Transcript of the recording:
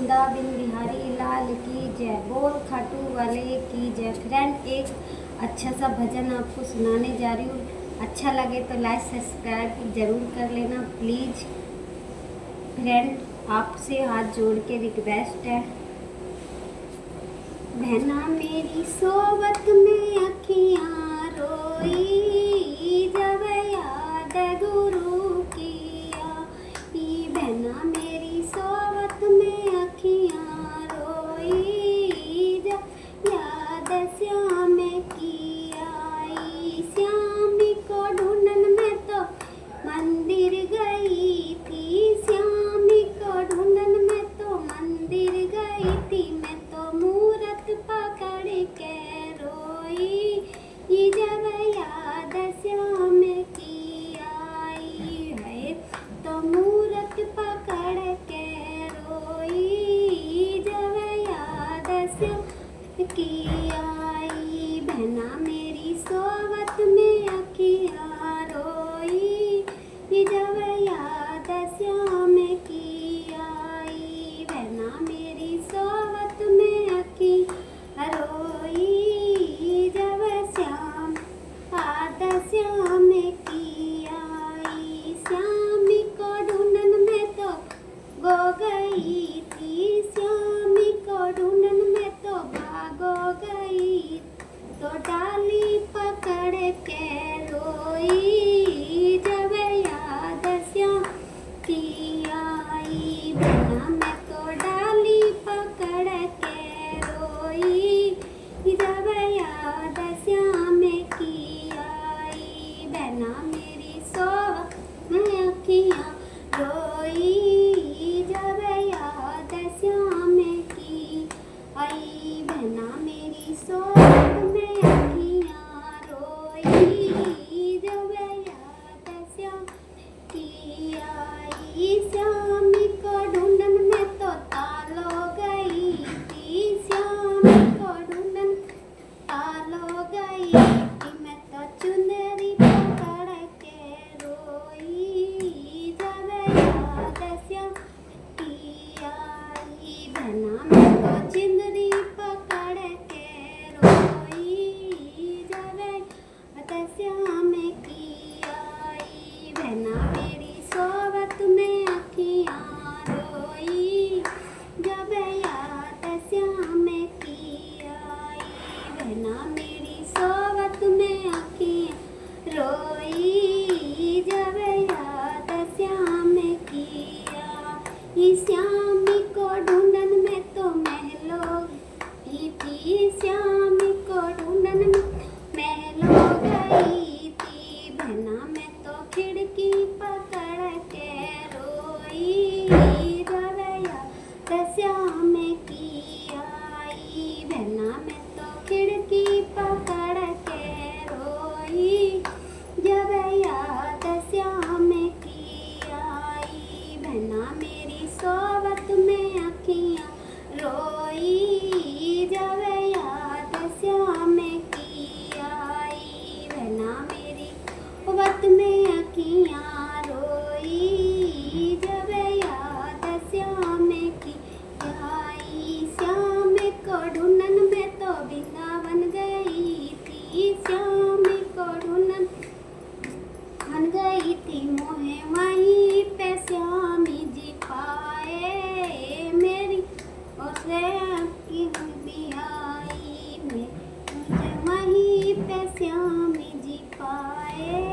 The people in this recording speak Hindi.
वृंदावन बिहारी लाल की जय, बोल खाटू वाले की जय। फ्रेंड, एक अच्छा सा भजन आपको सुनाने जा रही हूँ। अच्छा लगे तो लाइक सब्सक्राइब ज़रूर कर लेना प्लीज़। फ्रेंड, आपसे हाथ जोड़ के रिक्वेस्ट है। बहना मेरी सोबत में अखियाँ रोई, जब याद गुरु की आई। बहना मेरी सोबत में अखियाँ रोई, जब याद श्याम की आई। श्याम को ढूंढन में तो मंदिर गई थी, श्याम को ढूंढन में तो मंदिर गई थी। मैं तो मूरत पकड़ के रोई, जब याद श्याम की आई है। तो मूरत पकड़ के रोई, जब याद श्याम की आई। बहना मेरी सोबत में अखियाँ रोई, जब याद श्याम की आई। बहना मेरी सोबत में अखियाँ रोई, जब श्याम की आई। श्याम को ढूंढन में तो गो गई थी, श्याम को ढूंढन में तो भागो गई। तो डाली पकड़ के रोई, जब याद श्याम की आई। बहना मैं तो डाली पकड़ के रोई, जब याद श्याम की आई। बहना मेरी सोबत में अखियाँ रोई, जब याद श्याम की आई। बहना मेरी सोबत में अखियाँ रोई, जब याद श्याम की आई। श्याम को ढूंढन में तो तालो गई थी, श्याम को ढूंढन तालो गई थी। मैं तो चुनरी पकड़ के रोई, जब याद श्याम की आई। बहना मैं तो चुनरी पकड़ के रोई, जब याद श्याम की आई। बहना मेरी सोबत में अखियाँ रोई, जब याद श्याम की आई। बहना मेरी सोबत में अखियाँ रोई, जब याद श्याम की आई। श्याम को ढूंढन में तो महलों गई थी, श्याम को ढूंढन में महलों गई थी। बहना मैं तो खिड़की पकड़ के रोई, जब याद श्याम की आई। बहना मैं तो खिड़की पकड़ के रोई, जब याद श्याम की आई। बहना मेरी सोबत में अखियाँ रोई, जब याद श्याम की आई। बहना मेरी सोबत में अखियाँ रोई, जब याद श्याम की आई। श्याम को ढूंढन में तो वृंदावन गई थी, श्याम को ढूंढन बन गई थी। मोहे वहीं पे श्याम जी पाए, मेरी और श्याम की भी आई। मुझे वहीं पे श्याम जी पाए,